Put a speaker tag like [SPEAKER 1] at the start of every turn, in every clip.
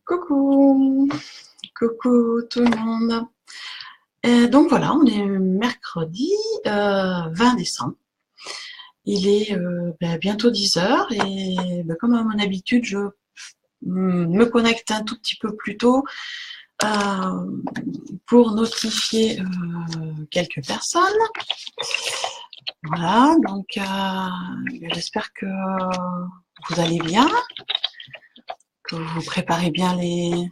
[SPEAKER 1] Coucou, coucou tout le monde. Donc voilà, on est mercredi 20 décembre. Il est bientôt 10 heures et comme à mon habitude, je me connecte un tout petit peu plus tôt euh, pour notifier quelques personnes. Voilà, donc j'espère que vous allez bien, que vous préparez bien les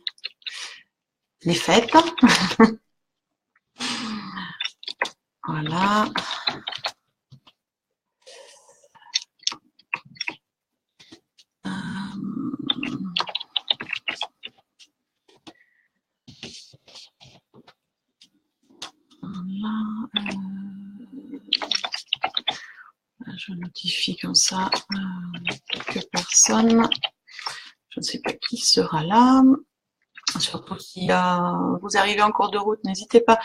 [SPEAKER 1] fêtes. Voilà. Je notifie comme ça quelques personnes. Je ne sais pas qui sera là. Surtout si vous arrivez en cours de route, n'hésitez pas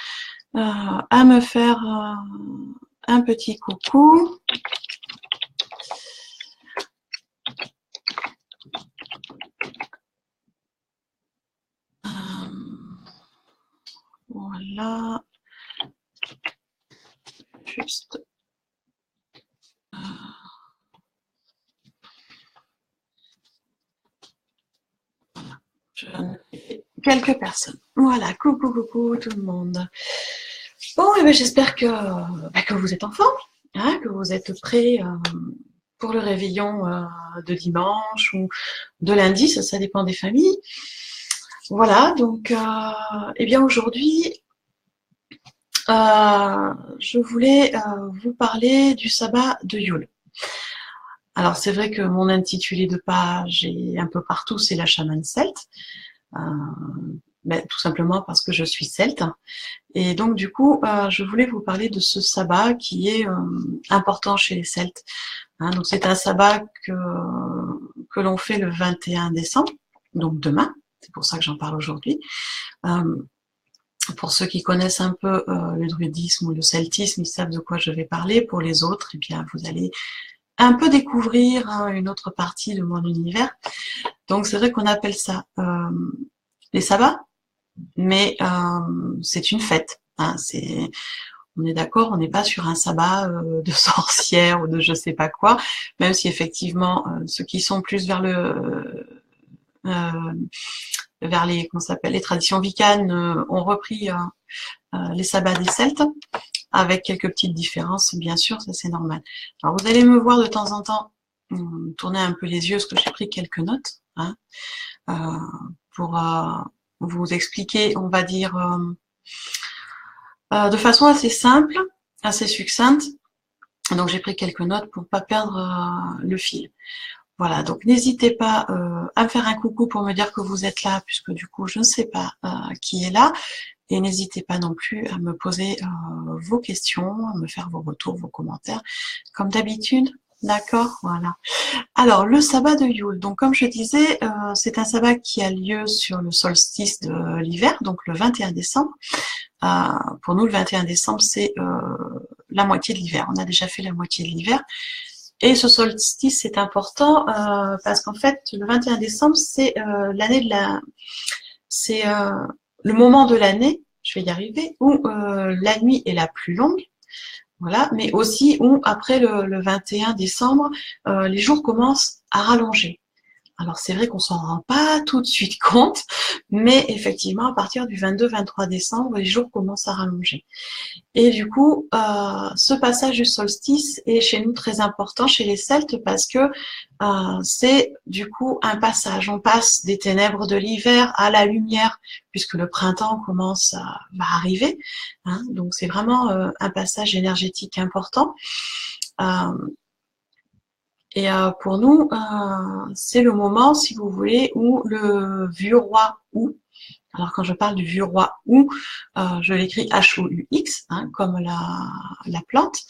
[SPEAKER 1] à me faire un petit coucou. Voilà. Juste. Quelques personnes. Voilà, coucou, coucou tout le monde. Bon, et j'espère que vous êtes en forme, hein, que vous êtes prêts pour le réveillon de dimanche ou de lundi, ça dépend des familles. Voilà, donc bien aujourd'hui, je voulais vous parler du sabbat de Yule. Alors c'est vrai que mon intitulé de page est un peu partout, c'est la chamane celte. Tout simplement parce que je suis celte. Et donc du coup, je voulais vous parler de ce sabbat qui est important chez les Celtes. Hein, donc c'est un sabbat que l'on fait le 21 décembre, donc demain. C'est pour ça que j'en parle aujourd'hui. Pour ceux qui connaissent un peu le druidisme ou le celtisme, ils savent de quoi je vais parler. Pour les autres, eh bien, vous allez un peu découvrir une autre partie de mon univers. Donc c'est vrai qu'on appelle ça les sabbats, mais c'est une fête. Hein, on est d'accord, on n'est pas sur un sabbat de sorcière ou de je sais pas quoi, même si effectivement ceux qui sont plus vers les comment s'appelle les traditions wiccanes ont repris les sabbats des Celtes avec quelques petites différences, bien sûr, ça c'est normal. Alors vous allez me voir de temps en temps tourner un peu les yeux parce que j'ai pris quelques notes hein, pour vous expliquer, on va dire de façon assez simple, assez succincte. Donc j'ai pris quelques notes pour pas perdre le fil. Voilà, donc n'hésitez pas à me faire un coucou pour me dire que vous êtes là, puisque du coup je ne sais pas qui est là. Et n'hésitez pas non plus à me poser vos questions, à me faire vos retours, vos commentaires, comme d'habitude. D'accord, voilà. Alors, le sabbat de Yule. Donc, comme je disais, c'est un sabbat qui a lieu sur le solstice de l'hiver, donc le 21 décembre. Pour nous, le 21 décembre, c'est la moitié de l'hiver. On a déjà fait la moitié de l'hiver. Et ce solstice, c'est important parce qu'en fait, le 21 décembre, c'est l'année de la... C'est le moment de l'année, je vais y arriver, où la nuit est la plus longue. Voilà, mais aussi où après le 21 décembre, les jours commencent à rallonger. Alors c'est vrai qu'on s'en rend pas tout de suite compte, mais effectivement à partir du 22-23 décembre, les jours commencent à rallonger. Et du coup, ce passage du solstice est chez nous très important chez les Celtes parce que c'est du coup un passage. On passe des ténèbres de l'hiver à la lumière puisque le printemps commence à arriver. Hein, donc c'est vraiment un passage énergétique important. Et pour nous, c'est le moment, si vous voulez, où le vieux roi Ou, alors quand je parle du vieux roi Ou, je l'écris H-O-U-X, hein, comme la plante,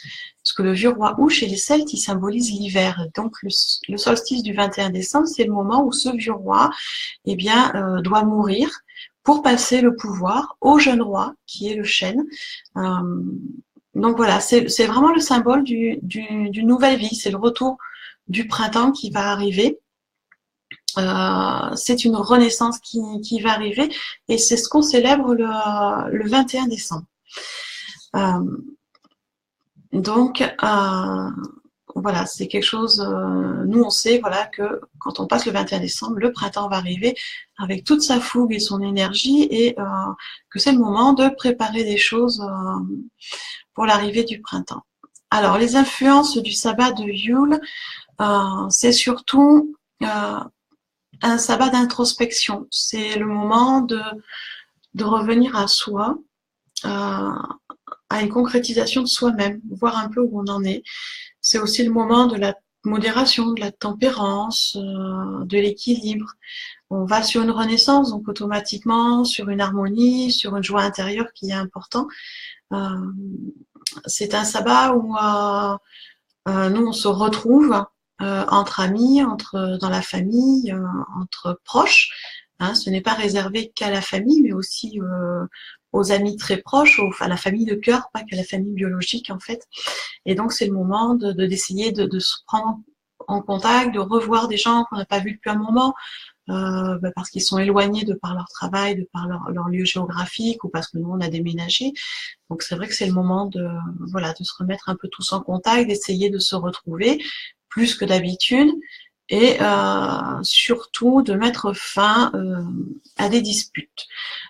[SPEAKER 1] parce que le vieux roi Ou, chez les Celtes, il symbolise l'hiver. Donc le solstice du 21 décembre, c'est le moment où ce vieux roi eh bien, doit mourir pour passer le pouvoir au jeune roi, qui est le chêne. Donc voilà, c'est vraiment le symbole d'une nouvelle vie, c'est le retour du printemps qui va arriver c'est une renaissance qui va arriver et c'est ce qu'on célèbre le 21 décembre. Donc, voilà, c'est quelque chose, nous on sait voilà, que quand on passe le 21 décembre, le printemps va arriver avec toute sa fougue et son énergie et que c'est le moment de préparer des choses pour l'arrivée du printemps. Alors, les influences du sabbat de Yule, c'est surtout un sabbat d'introspection. C'est le moment de revenir à soi, à une concrétisation de soi-même, voir un peu où on en est. C'est aussi le moment de la modération, de la tempérance, de l'équilibre. On va sur une renaissance, donc automatiquement sur une harmonie, sur une joie intérieure qui est important. C'est un sabbat où nous on se retrouve entre amis, dans la famille, entre proches. Hein, ce n'est pas réservé qu'à la famille, mais aussi aux amis très proches, à la famille de cœur, pas qu'à la famille biologique en fait. Et donc c'est le moment d'essayer de se prendre en contact, de revoir des gens qu'on n'a pas vus depuis un moment, parce qu'ils sont éloignés de par leur travail, de par leur lieu géographique, ou parce que nous on a déménagé. Donc c'est vrai que c'est le moment de se remettre un peu tous en contact, d'essayer de se retrouver plus que d'habitude, et surtout de mettre fin à des disputes.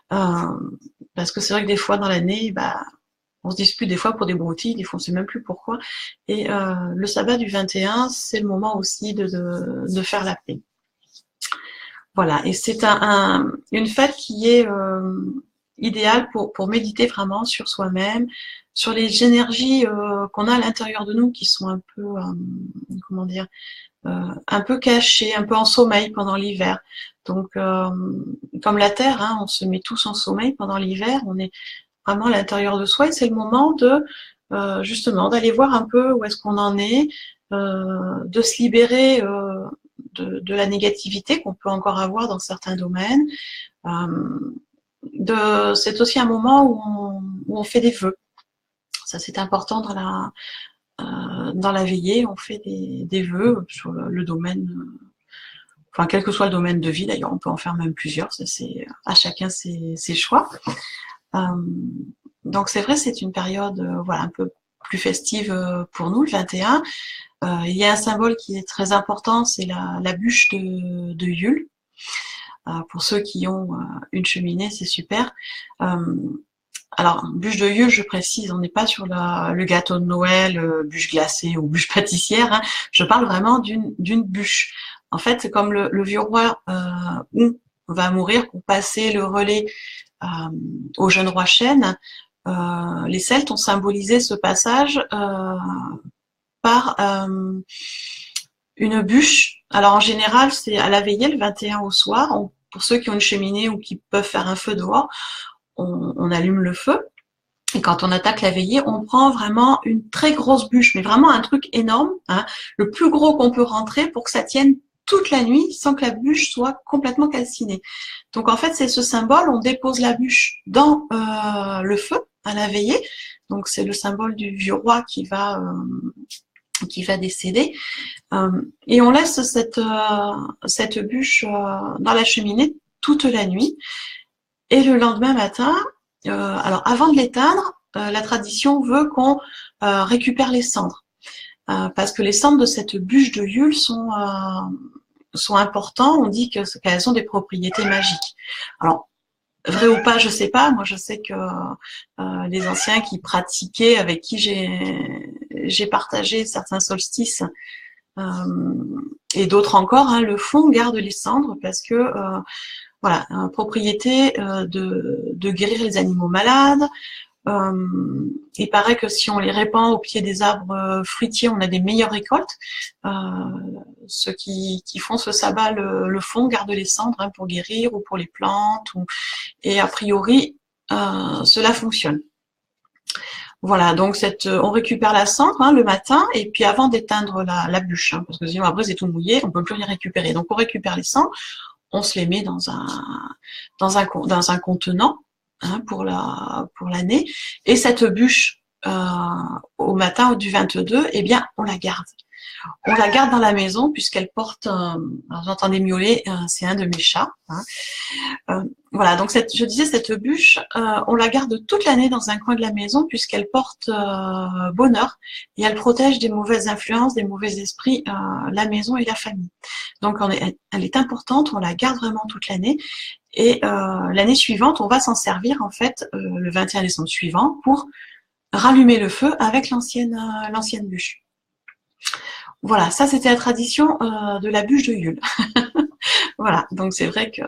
[SPEAKER 1] Parce que c'est vrai que des fois dans l'année, on se dispute des fois pour des broutilles, des fois on ne sait même plus pourquoi. Et le sabbat du 21, c'est le moment aussi de faire la paix. Voilà, et c'est une fête qui est idéale pour méditer vraiment sur soi-même, sur les énergies qu'on a à l'intérieur de nous qui sont un peu, un peu cachées, un peu en sommeil pendant l'hiver. Donc, comme la Terre, hein, on se met tous en sommeil pendant l'hiver, on est vraiment à l'intérieur de soi et c'est le moment justement d'aller voir un peu où est-ce qu'on en est, de se libérer de la négativité qu'on peut encore avoir dans certains domaines. C'est aussi un moment où on fait des vœux. Ça, c'est important dans la veillée. On fait des vœux sur le domaine, enfin, quel que soit le domaine de vie. D'ailleurs, on peut en faire même plusieurs. Ça, c'est à chacun ses choix. Donc, c'est vrai, c'est une période, un peu plus festive pour nous, le 21. Il y a un symbole qui est très important, c'est la bûche de Yule. Pour ceux qui ont une cheminée, c'est super. Alors, bûche de Yule, je précise, on n'est pas sur le gâteau de Noël, bûche glacée ou bûche pâtissière. Hein. Je parle vraiment d'une bûche. En fait, c'est comme le vieux roi où on va mourir pour passer le relais au jeune roi chêne. Les Celtes ont symbolisé ce passage par une bûche. Alors en général, c'est à la veillée, le 21 au soir. Pour ceux qui ont une cheminée ou qui peuvent faire un feu dehors, on allume le feu. Et quand on attaque la veillée, on prend vraiment une très grosse bûche, mais vraiment un truc énorme, hein, le plus gros qu'on peut rentrer pour que ça tienne toute la nuit sans que la bûche soit complètement calcinée. Donc en fait, c'est ce symbole, on dépose la bûche dans le feu à la veillée. Donc c'est le symbole du vieux roi qui va décéder. Et on laisse cette bûche dans la cheminée toute la nuit. Et le lendemain matin, alors avant de l'éteindre, la tradition veut qu'on récupère les cendres. Parce que les cendres de cette bûche de Yule sont importants. On dit qu'elles ont des propriétés magiques. Alors, vrai ou pas, je sais pas. Moi, je sais que les anciens qui pratiquaient, avec qui j'ai partagé certains solstices, et d'autres encore, hein, le font, gardent les cendres parce que propriété de guérir les animaux malades. Il paraît que si on les répand au pied des arbres fruitiers, on a des meilleures récoltes. Ceux qui font ce sabbat le font, gardent les cendres hein, pour guérir ou pour les plantes. Et a priori, cela fonctionne. Voilà, donc on récupère la cendre hein, le matin et puis avant d'éteindre la bûche, hein, parce que sinon après c'est tout mouillé, on peut plus rien récupérer. Donc on récupère les cendres, on se les met dans un contenant hein, pour l'année. Et cette bûche au matin du 22, eh bien, on la garde. On la garde dans la maison puisqu'elle porte, alors j'entendais miauler, c'est un de mes chats. Hein. Voilà, donc je disais, cette bûche, on la garde toute l'année dans un coin de la maison puisqu'elle porte bonheur et elle protège des mauvaises influences, des mauvais esprits, la maison et la famille. Donc elle est importante, on la garde vraiment toute l'année et l'année suivante, on va s'en servir en fait le 21 décembre suivant pour rallumer le feu avec l'ancienne bûche. Voilà, ça c'était la tradition de la bûche de Yule. Voilà, donc c'est vrai que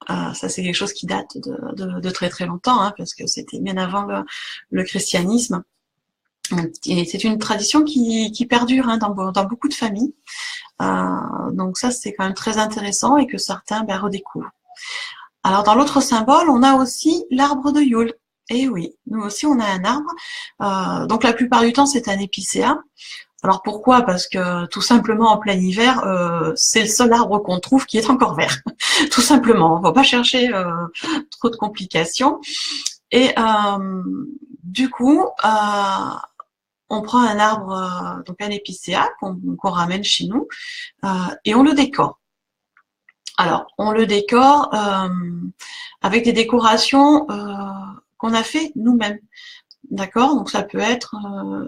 [SPEAKER 1] ça c'est quelque chose qui date de très très longtemps, hein, parce que c'était bien avant le christianisme. Et c'est une tradition qui perdure hein, dans beaucoup de familles. Donc ça c'est quand même très intéressant et que certains redécouvrent. Alors dans l'autre symbole, on a aussi l'arbre de Yule. Et oui, nous aussi on a un arbre. Donc la plupart du temps c'est un épicéa. Alors pourquoi? Parce que tout simplement en plein hiver, c'est le seul arbre qu'on trouve qui est encore vert. Tout simplement, on ne va pas chercher trop de complications. Et du coup, on prend un arbre, donc un épicéa qu'on ramène chez nous, et on le décore. Alors, on le décore avec des décorations qu'on a fait nous-mêmes. D'accord, donc ça peut être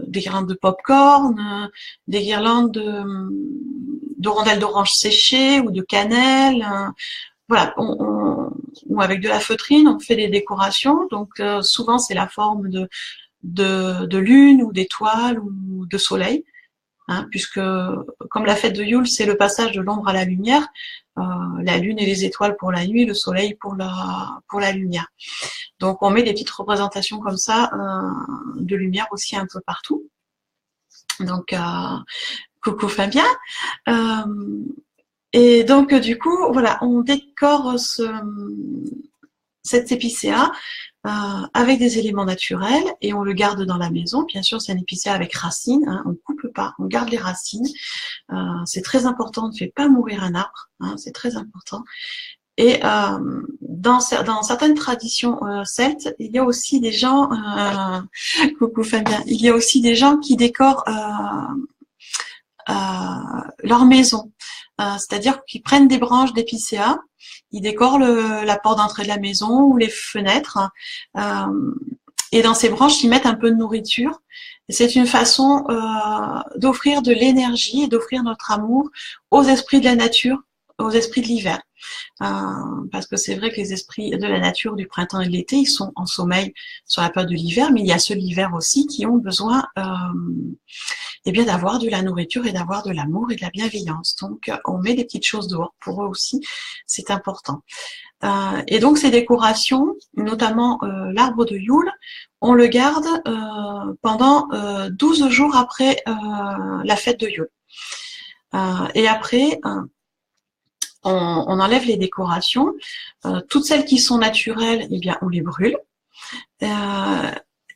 [SPEAKER 1] des guirlandes de pop-corn, des guirlandes de rondelles d'orange séchées ou de cannelle. Voilà, ou avec de la feutrine, on fait des décorations. Donc souvent c'est la forme de lune ou d'étoile ou de soleil. Hein, puisque comme la fête de Yule, c'est le passage de l'ombre à la lumière, la lune et les étoiles pour la nuit, le soleil pour la lumière. Donc on met des petites représentations comme ça de lumière aussi un peu partout. Donc coucou Fabien. Et donc du coup voilà, on décore cet épicéa avec des éléments naturels et on le garde dans la maison. Bien sûr, c'est un épicéa avec racines, hein, on coupe pas, on garde les racines. C'est très important, on ne fait pas mourir un arbre, hein, c'est très important. Et dans certaines traditions celtes, il y a aussi des gens, coucou Fabien, il y a aussi des gens qui décorent leur maison. C'est-à-dire qu'ils prennent des branches d'épicéa, ils décorent la porte d'entrée de la maison ou les fenêtres, et dans ces branches, ils mettent un peu de nourriture. C'est une façon d'offrir de l'énergie et d'offrir notre amour aux esprits de la nature, aux esprits de l'hiver. Parce que c'est vrai que les esprits de la nature du printemps et de l'été, ils sont en sommeil sur la période de l'hiver, mais il y a ceux de l'hiver aussi qui ont besoin eh bien d'avoir de la nourriture et d'avoir de l'amour et de la bienveillance. Donc on met des petites choses dehors pour eux aussi, c'est important. Et donc ces décorations, notamment l'arbre de Yule, on le garde pendant 12 jours après la fête de Yule. Et après, on enlève les décorations. Toutes celles qui sont naturelles, eh bien, on les brûle.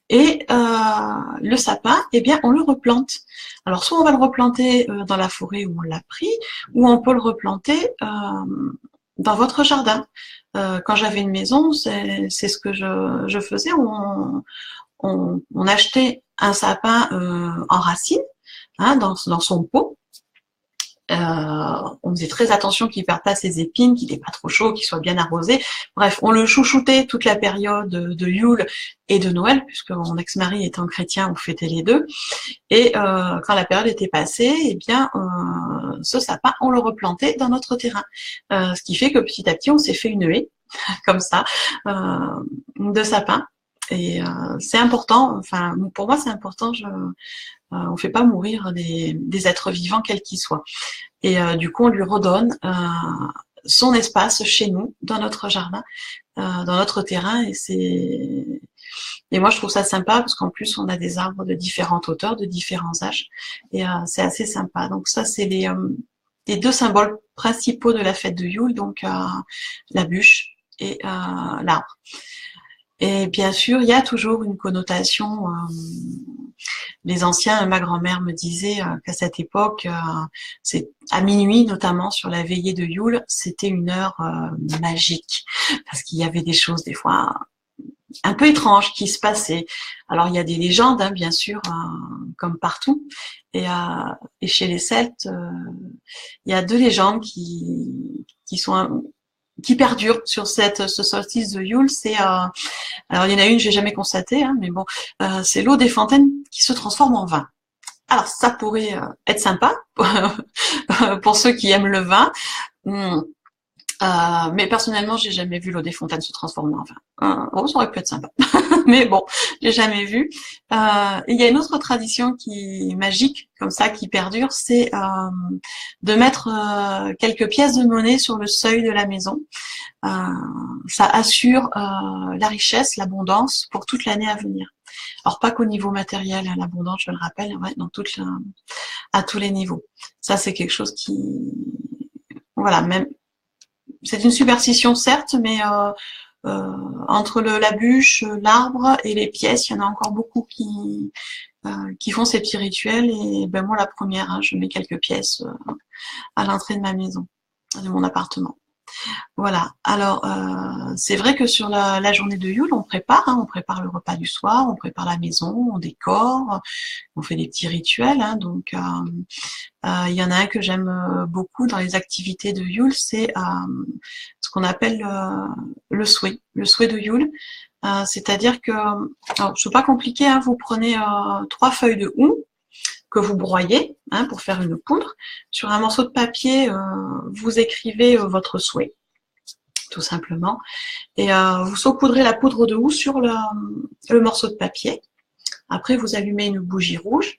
[SPEAKER 1] Et le sapin, eh bien, on le replante. Alors, soit on va le replanter dans la forêt où on l'a pris, ou on peut le replanter dans votre jardin. Quand j'avais une maison, c'est ce que je faisais. On achetait un sapin en racine, hein, dans son pot. On faisait très attention qu'il ne perde pas ses épines, qu'il n'ait pas trop chaud, qu'il soit bien arrosé. Bref, on le chouchoutait toute la période de Yule et de Noël, puisque mon ex-mari étant chrétien, on fêtait les deux. Et quand la période était passée, eh bien, ce sapin, on le replantait dans notre terrain. Ce qui fait que petit à petit, on s'est fait une haie, comme ça, de sapins. Et c'est important, enfin, pour moi, c'est important. On ne fait pas mourir des êtres vivants, quels qu'ils soient. Et du coup, on lui redonne son espace chez nous, dans notre jardin, dans notre terrain. Et moi, je trouve ça sympa parce qu'en plus, on a des arbres de différentes hauteurs, de différents âges. Et c'est assez sympa. Donc ça, c'est les deux symboles principaux de la fête de Yule, donc la bûche et l'arbre. Et bien sûr, il y a toujours une connotation. Les anciens, ma grand-mère me disait qu'à cette époque, c'est à minuit, notamment sur la veillée de Yule, c'était une heure magique parce qu'il y avait des choses des fois un peu étrange qui se passait. Alors il y a des légendes, hein, bien sûr, comme partout. Et chez les Celtes, il y a deux légendes qui perdurent sur ce solstice de Yule. C'est alors il y en a une, j'ai jamais constaté, hein, mais bon, c'est l'eau des fontaines qui se transforme en vin. Alors ça pourrait être sympa pour ceux qui aiment le vin. Mais personnellement, j'ai jamais vu l'eau des fontaines se transformer en vin. Oh, ça aurait pu être sympa. Mais bon, j'ai jamais vu. Il y a une autre tradition qui est magique, comme ça, qui perdure, c'est de mettre quelques pièces de monnaie sur le seuil de la maison. Ça assure la richesse, l'abondance pour toute l'année à venir. Alors pas qu'au niveau matériel, hein, l'abondance, je le rappelle, ouais, à tous les niveaux. Ça, c'est quelque chose qui, voilà, même, c'est une superstition certes, mais entre la bûche, l'arbre et les pièces, il y en a encore beaucoup qui font ces petits rituels. Et ben moi, la première, hein, je mets quelques pièces à l'entrée de ma maison, de mon appartement. Voilà. Alors, c'est vrai que sur la journée de Yule, on prépare le repas du soir, on prépare la maison, on décore, on fait des petits rituels. Hein, donc, il y en a un que j'aime beaucoup dans les activités de Yule, c'est ce qu'on appelle le souhait de Yule. C'est-à-dire que, alors, c'est pas compliqué, hein, vous prenez 3 feuilles de houx que vous broyez, hein, pour faire une poudre. Sur un morceau de papier, vous écrivez votre souhait, tout simplement, et vous saupoudrez la poudre de houx sur le morceau de papier. Après, vous allumez une bougie rouge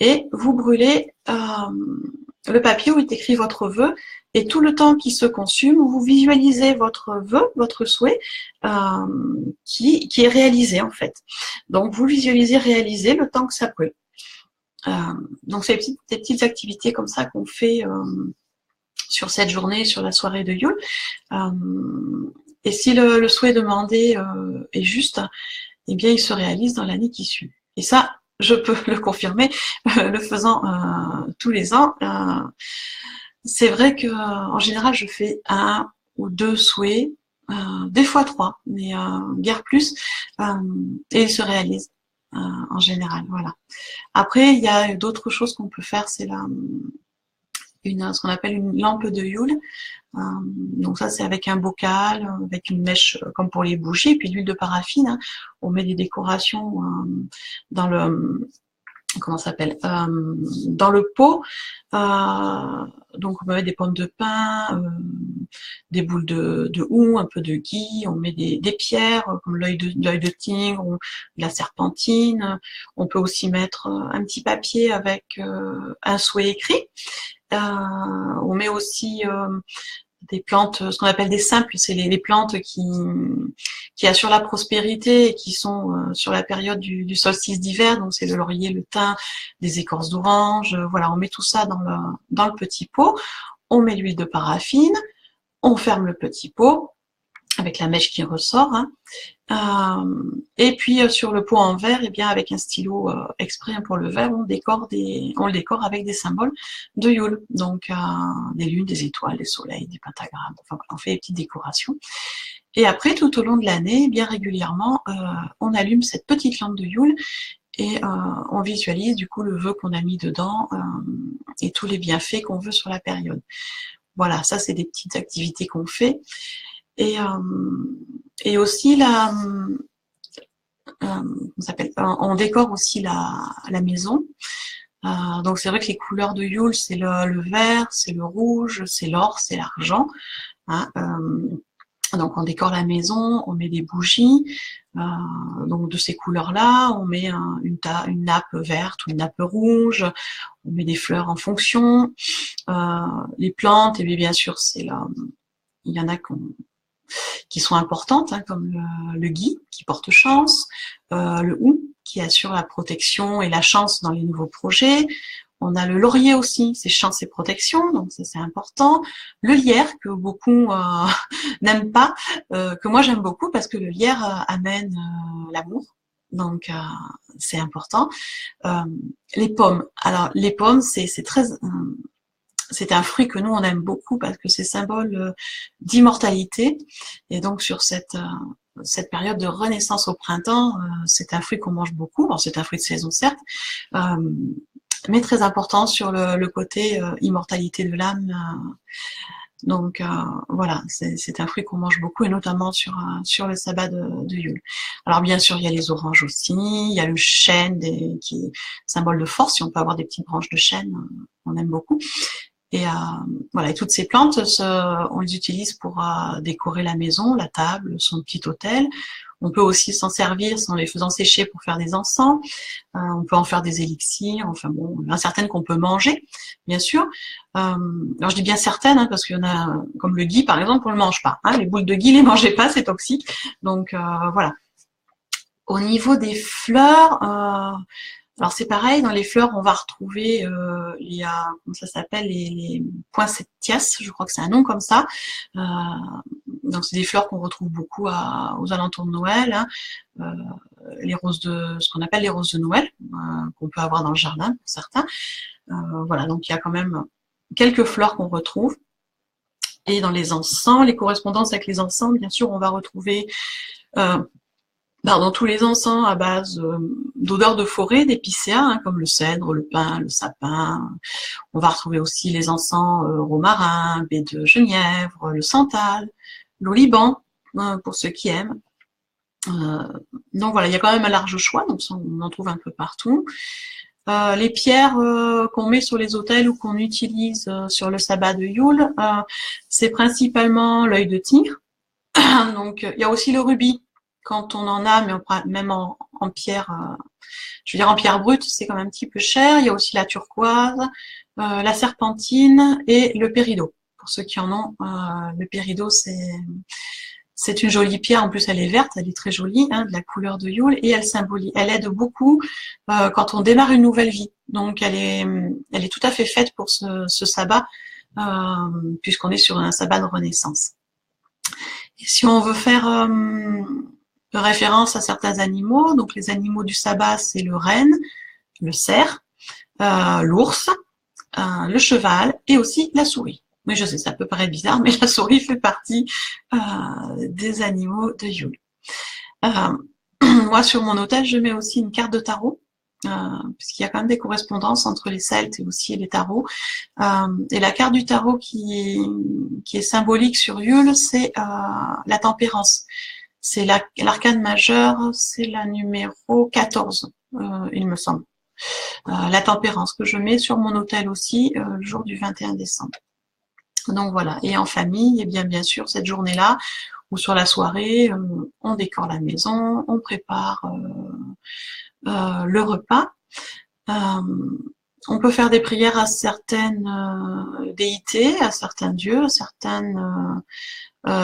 [SPEAKER 1] et vous brûlez le papier où est écrit votre vœu, et tout le temps qui se consume, vous visualisez votre vœu, votre souhait, qui est réalisé en fait. Donc vous visualisez réaliser le temps que ça brûle. Donc c'est des petites activités comme ça qu'on fait sur cette journée, sur la soirée de Yule. Et si le souhait demandé est juste, eh bien il se réalise dans l'année qui suit. Et ça, je peux le confirmer, le faisant tous les ans. C'est vrai que en général, je fais 1 ou 2 souhaits, des fois 3, mais guère plus, et ils se réalisent en général. Voilà. Après, il y a d'autres choses qu'on peut faire, c'est ce qu'on appelle une lampe de Yule. Donc ça, c'est avec un bocal, avec une mèche comme pour les bougies, et puis l'huile de paraffine. Hein. On met des décorations dans le comment ça s'appelle dans le pot. Donc on met des pommes de pin, des boules de houx, un peu de gui, on met des pierres comme l'œil de tigre ou de la serpentine. On peut aussi mettre un petit papier avec un souhait écrit. On met aussi des plantes, ce qu'on appelle des simples, c'est les plantes qui assurent la prospérité et qui sont sur la période du solstice d'hiver. Donc c'est le laurier, le thym, des écorces d'orange. Voilà, on met tout ça dans le petit pot. On met l'huile de paraffine, on ferme le petit pot avec la mèche qui ressort. Hein. Et puis sur le pot en verre, et bien avec un stylo exprès pour le verre, on le décore avec des symboles de Yule, donc des lunes, des étoiles, des soleils, des pentagrammes. Enfin, on fait des petites décorations. Et après, tout au long de l'année, bien régulièrement, on allume cette petite lampe de Yule et on visualise du coup le vœu qu'on a mis dedans et tous les bienfaits qu'on veut sur la période. Voilà, ça c'est des petites activités qu'on fait. Et aussi on décore aussi la maison. Donc c'est vrai que les couleurs de Yule, c'est le vert, c'est le rouge, c'est l'or, c'est l'argent. Hein, donc on décore la maison, on met des bougies, donc de ces couleurs-là, on met une nappe verte ou une nappe rouge, on met des fleurs en fonction, les plantes, et bien sûr il y en a qui sont importantes, hein, comme le gui qui porte chance, le houx qui assure la protection et la chance dans les nouveaux projets. On a le laurier aussi, c'est chance et protection, donc ça c'est important. Le lierre que beaucoup n'aiment pas, que moi j'aime beaucoup parce que le lierre amène l'amour, donc c'est important. Les pommes, alors les pommes c'est un fruit que nous on aime beaucoup parce que c'est symbole d'immortalité, et donc sur cette cette période de renaissance au printemps, c'est un fruit qu'on mange beaucoup. Bon, c'est un fruit de saison certes, mais très important sur le côté immortalité de l'âme. Donc voilà, c'est un fruit qu'on mange beaucoup et notamment sur le sabbat de Yule. Alors bien sûr, il y a les oranges aussi, il y a le chêne qui est symbole de force. Si on peut avoir des petites branches de chêne, on aime beaucoup. Et voilà, et toutes ces plantes, on les utilise pour décorer la maison, la table, son petit autel. On peut aussi s'en servir en les faisant sécher pour faire des encens. On peut en faire des élixirs. Enfin bon, il y en a certaines qu'on peut manger, bien sûr. Alors je dis bien certaines, hein, parce qu'il y en a, comme le gui par exemple, on le mange pas. Hein, les boules de gui, les mangez pas, c'est toxique. Donc voilà. Au niveau des fleurs, alors c'est pareil, dans les fleurs, on va retrouver, il y a, comment ça s'appelle, les poinsettias, je crois que c'est un nom comme ça. Donc c'est des fleurs qu'on retrouve beaucoup aux alentours de Noël. Hein. Les roses ce qu'on appelle les roses de Noël, qu'on peut avoir dans le jardin pour certains. Voilà, donc il y a quand même quelques fleurs qu'on retrouve. Et dans les encens, les correspondances avec les encens, bien sûr, on va retrouver dans tous les encens à base d'odeurs de forêt, d'épicéas, hein, comme le cèdre, le pin, le sapin. On va retrouver aussi les encens romarin, baie de genièvre, le santal, l'oliban, pour ceux qui aiment. Donc voilà, il y a quand même un large choix, donc ça, on en trouve un peu partout. Les pierres qu'on met sur les autels ou qu'on utilise sur le sabbat de Yule, c'est principalement l'œil de tigre. Donc il y a aussi le rubis quand on en a, mais même en pierre, je veux dire en pierre brute, c'est quand même un petit peu cher. Il y a aussi la turquoise, la serpentine et le péridot. Pour ceux qui en ont, le péridot c'est une jolie pierre, en plus elle est verte, elle est très jolie, hein, de la couleur de Yule, et elle aide beaucoup quand on démarre une nouvelle vie. Donc elle est tout à fait faite pour ce sabbat, puisqu'on est sur un sabbat de renaissance. Et si on veut faire référence à certains animaux, donc les animaux du sabbat, c'est le renne, le cerf, l'ours, le cheval et aussi la souris. Oui, je sais, ça peut paraître bizarre, mais la souris fait partie des animaux de Yule. Moi, sur mon autel, je mets aussi une carte de tarot, puisqu'il y a quand même des correspondances entre les Celtes et aussi les tarots. Et la carte du tarot qui est symbolique sur Yule, c'est la tempérance. C'est l'arcane majeur, c'est la numéro 14, il me semble. La tempérance que je mets sur mon autel aussi le jour du 21 décembre. Donc voilà, et en famille, et bien sûr cette journée-là, ou sur la soirée, on décore la maison, on prépare le repas. On peut faire des prières à certaines déités, à certains dieux, à certaines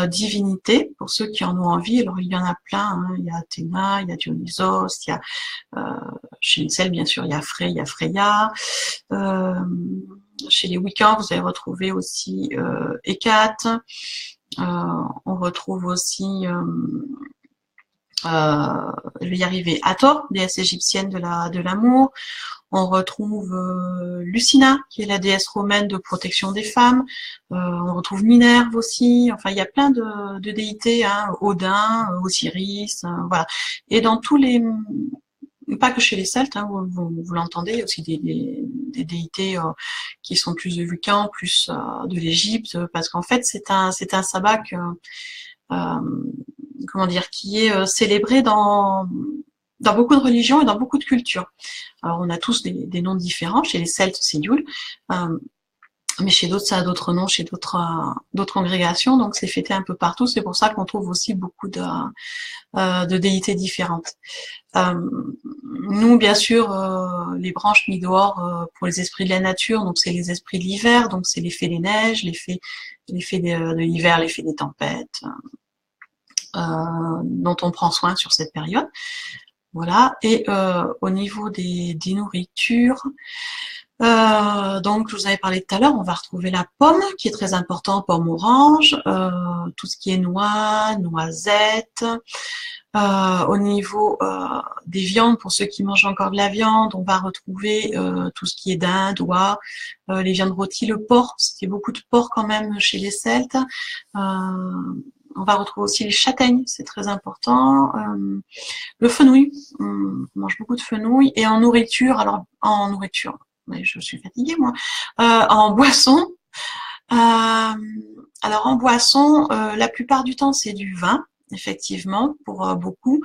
[SPEAKER 1] divinités, pour ceux qui en ont envie. Alors il y en a plein, hein. Il y a Athéna, il y a Dionysos, il y a chez les Celtes bien sûr, il y a Frey, il y a Freya. Chez les Wiccans, vous allez retrouver aussi Hécate. On retrouve aussi, je vais y arriver, Hathor, déesse égyptienne de l'amour. On retrouve Lucina, qui est la déesse romaine de protection des femmes. On retrouve Minerve aussi. Enfin, il y a plein de déités, hein, Odin, Osiris, voilà. Et dans tous les, pas que chez les Celtes, hein, vous l'entendez, il y a aussi des déités qui sont plus de Vulcan, plus de l'Égypte, parce qu'en fait, c'est un sabbat que, comment dire, qui est célébré dans beaucoup de religions et dans beaucoup de cultures. Alors on a tous des noms différents. Chez les Celtes, c'est Yule, mais chez d'autres, ça a d'autres noms, chez d'autres congrégations. Donc c'est fêté un peu partout. C'est pour ça qu'on trouve aussi beaucoup de déités différentes. Nous, bien sûr, les branches mis dehors pour les esprits de la nature. Donc c'est les esprits de l'hiver. Donc c'est l'effet des neiges, l'effet de l'hiver, l'effet des tempêtes. Dont on prend soin sur cette période. Voilà. Et au niveau des nourritures, donc je vous avais parlé tout à l'heure, on va retrouver la pomme qui est très important, pomme orange, tout ce qui est noix, noisettes. Au niveau des viandes, pour ceux qui mangent encore de la viande, on va retrouver tout ce qui est dinde, oie, les viandes rôties, le porc, c'était beaucoup de porc quand même chez les Celtes. On va retrouver aussi les châtaignes, c'est très important. Le fenouil, on mange beaucoup de fenouil. Et en nourriture, alors en nourriture, mais je suis fatiguée moi, en boisson. Alors en boisson, la plupart du temps c'est du vin, effectivement, pour beaucoup.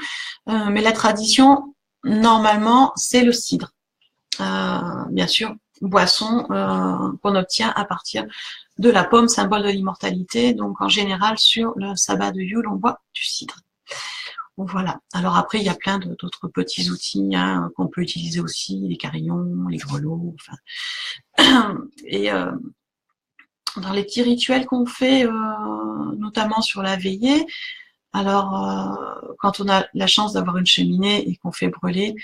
[SPEAKER 1] Mais la tradition, normalement, c'est le cidre. Bien sûr, boisson qu'on obtient à partir de la pomme, symbole de l'immortalité. Donc en général, sur le sabbat de Yule, on boit du cidre. Voilà. Alors après, il y a plein d'autres petits outils hein, qu'on peut utiliser aussi, les carillons, les grelots, enfin. Et dans les petits rituels qu'on fait, notamment sur la veillée, alors, quand on a la chance d'avoir une cheminée et qu'on fait brûler,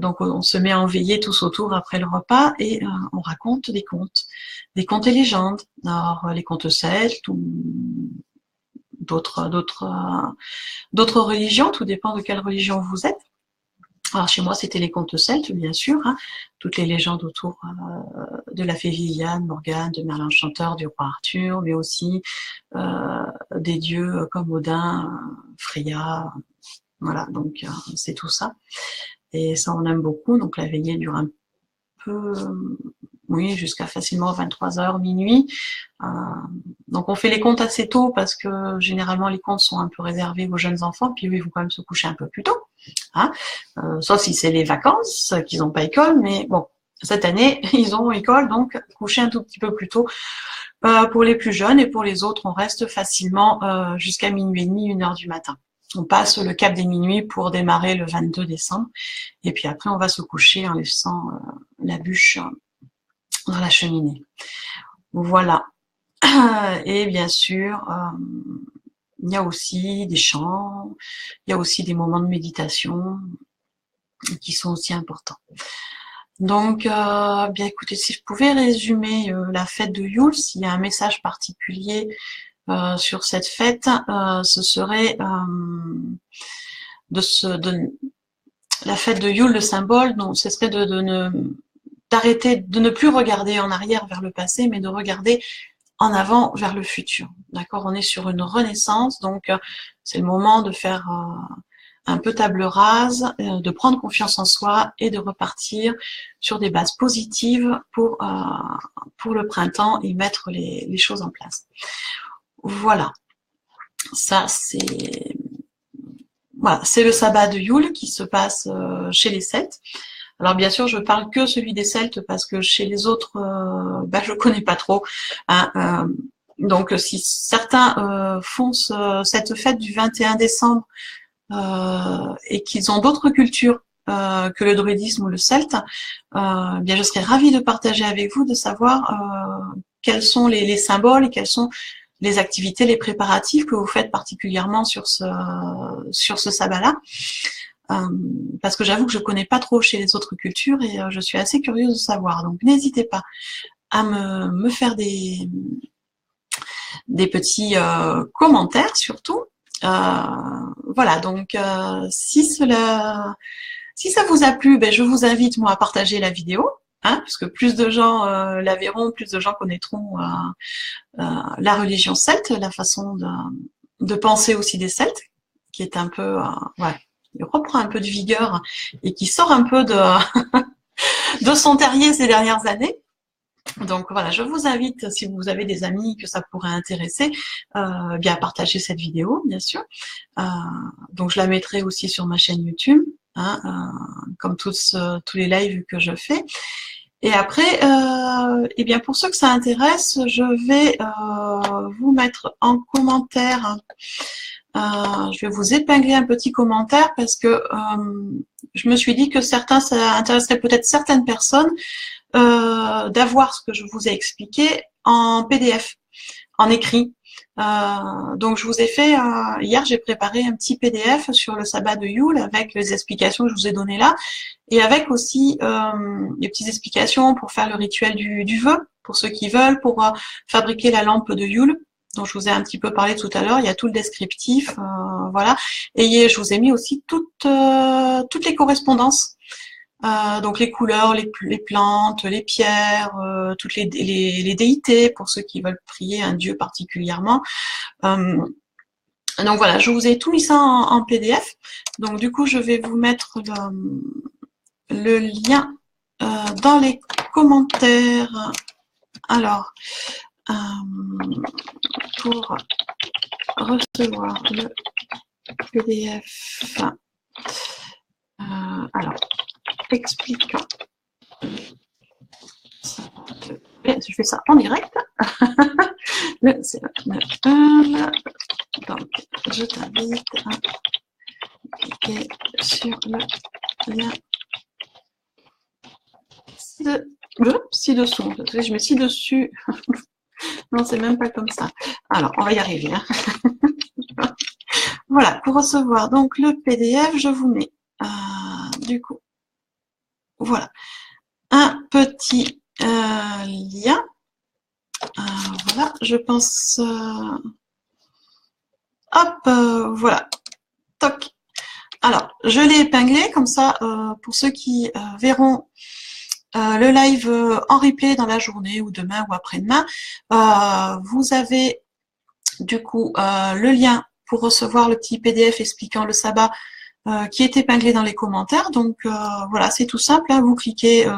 [SPEAKER 1] donc on se met en veillée tous autour après le repas et on raconte des contes et légendes. Alors, les contes celtes ou d'autres religions, tout dépend de quelle religion vous êtes. Alors chez moi, c'était les contes celtes, bien sûr, hein, toutes les légendes autour de la fée Viviane, Morgane, de Merlin le Chanteur, du roi Arthur, mais aussi des dieux comme Odin, Freya, voilà, donc c'est tout ça. Et ça, on aime beaucoup, donc la veillée dure un peu, oui, jusqu'à facilement 23h, minuit. Donc on fait les contes assez tôt parce que généralement les contes sont un peu réservés aux jeunes enfants, puis eux, ils vont quand même se coucher un peu plus tôt. Hein, sauf si c'est les vacances, qu'ils n'ont pas école, mais bon, cette année, ils ont école, donc coucher un tout petit peu plus tôt pour les plus jeunes, et pour les autres, on reste facilement jusqu'à minuit et demi, 1h du matin. On passe le cap des minuit pour démarrer le 22 décembre, et puis après, on va se coucher en laissant la bûche dans la cheminée. Voilà. Et bien sûr, il y a aussi des chants, il y a aussi des moments de méditation qui sont aussi importants. Donc, bien écoutez, si je pouvais résumer la fête de Yule, s'il y a un message particulier sur cette fête, ce serait la fête de Yule, le symbole, donc ce serait d'arrêter, de ne plus regarder en arrière vers le passé, mais de regarder en avant vers le futur. D'accord, on est sur une renaissance, donc c'est le moment de faire un peu table rase, de prendre confiance en soi et de repartir sur des bases positives pour le printemps et mettre les choses en place. Voilà, ça c'est le sabbat de Yule qui se passe chez les Celtes. Alors bien sûr, je parle que celui des Celtes parce que chez les autres, je connais pas trop. Hein, donc si certains font cette fête du 21 décembre et qu'ils ont d'autres cultures que le druidisme ou le celte, bien je serais ravie de partager avec vous, de savoir quels sont les symboles et quelles sont les activités, les préparatifs que vous faites particulièrement sur ce sabbat-là. Parce que j'avoue que je connais pas trop chez les autres cultures et je suis assez curieuse de savoir. Donc n'hésitez pas à me faire des petits commentaires surtout. Voilà, donc si ça vous a plu, je vous invite moi à partager la vidéo, hein, parce que plus de gens la verront, plus de gens connaîtront la religion celte, la façon de penser aussi des Celtes, qui est un peu, il reprend un peu de vigueur et qui sort un peu de son terrier ces dernières années. Donc voilà, je vous invite, si vous avez des amis que ça pourrait intéresser, bien à partager cette vidéo, bien sûr. Donc je la mettrai aussi sur ma chaîne YouTube, hein, comme tous les lives que je fais. Et après, eh bien pour ceux que ça intéresse, je vais vous mettre en commentaire. Je vais vous épingler un petit commentaire parce que je me suis dit que ça intéresserait peut-être certaines personnes d'avoir ce que je vous ai expliqué en PDF, en écrit. Donc je vous ai fait, hier j'ai préparé un petit PDF sur le sabbat de Yule avec les explications que je vous ai données là, et avec aussi des petites explications pour faire le rituel du vœu, pour ceux qui veulent, pour fabriquer la lampe de Yule, dont je vous ai un petit peu parlé tout à l'heure. Il y a tout le descriptif, voilà. Et je vous ai mis aussi toutes les correspondances. Donc les couleurs, les plantes, les pierres, toutes les déités pour ceux qui veulent prier un dieu particulièrement. Donc voilà, je vous ai tout mis ça en PDF. Donc du coup, je vais vous mettre le lien dans les commentaires. Alors, pour recevoir le PDF, alors, expliquant. Je fais ça en direct. C'est donc, je t'invite à cliquer sur le lien ci-dessous. Je mets ci-dessus. Non, c'est même pas comme ça. Alors, on va y arriver. Hein. Voilà, pour recevoir donc le PDF, je vous mets du coup, voilà, un petit lien. Voilà, je pense. Hop, voilà. Toc. Alors, je l'ai épinglé comme ça pour ceux qui verront le live en replay dans la journée ou demain ou après-demain. Vous avez du coup le lien pour recevoir le petit PDF expliquant le sabbat qui est épinglé dans les commentaires. Donc voilà, c'est tout simple. Hein, vous cliquez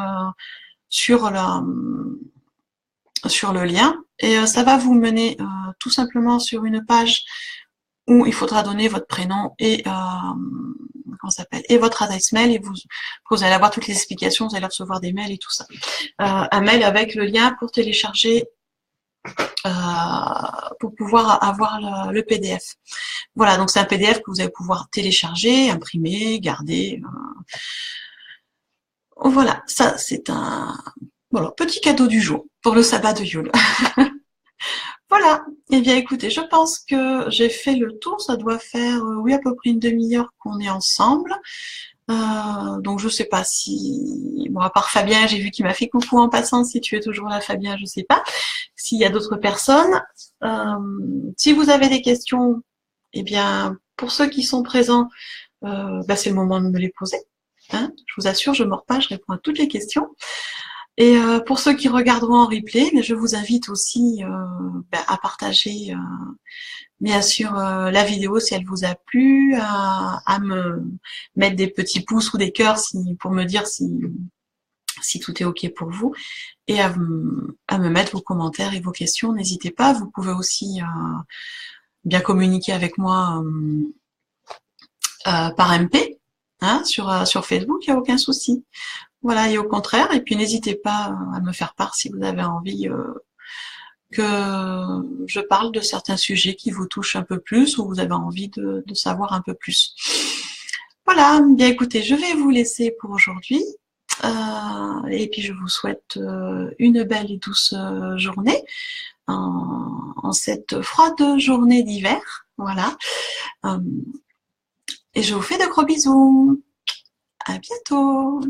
[SPEAKER 1] sur le lien et ça va vous mener tout simplement sur une page où il faudra donner votre prénom et comment ça s'appelle, et votre adresse mail, et vous allez avoir toutes les explications, vous allez recevoir des mails et tout ça. Un mail avec le lien pour télécharger, pour pouvoir avoir le PDF. Voilà, donc c'est un PDF que vous allez pouvoir télécharger, imprimer, garder. Voilà, ça c'est un petit cadeau du jour pour le sabbat de Yule. Voilà, eh bien écoutez, je pense que j'ai fait le tour, ça doit faire, oui, à peu près une demi-heure qu'on est ensemble. Donc je sais pas si... Bon, à part Fabien, j'ai vu qu'il m'a fait coucou en passant, si tu es toujours là Fabien, je sais pas. S'il y a d'autres personnes. Si vous avez des questions, eh bien, pour ceux qui sont présents, c'est le moment de me les poser. Hein, je vous assure, je ne mords pas, je réponds à toutes les questions. Et pour ceux qui regarderont en replay, je vous invite aussi à partager bien sûr la vidéo si elle vous a plu, à me mettre des petits pouces ou des cœurs pour me dire si tout est ok pour vous, et à me mettre vos commentaires et vos questions. N'hésitez pas, vous pouvez aussi bien communiquer avec moi par MP, hein, sur Facebook, il n'y a aucun souci. Voilà, et au contraire, et puis n'hésitez pas à me faire part si vous avez envie que je parle de certains sujets qui vous touchent un peu plus ou vous avez envie de savoir un peu plus. Voilà, bien écoutez, je vais vous laisser pour aujourd'hui. Et puis je vous souhaite une belle et douce journée en cette froide journée d'hiver. Voilà. Et je vous fais de gros bisous. À bientôt.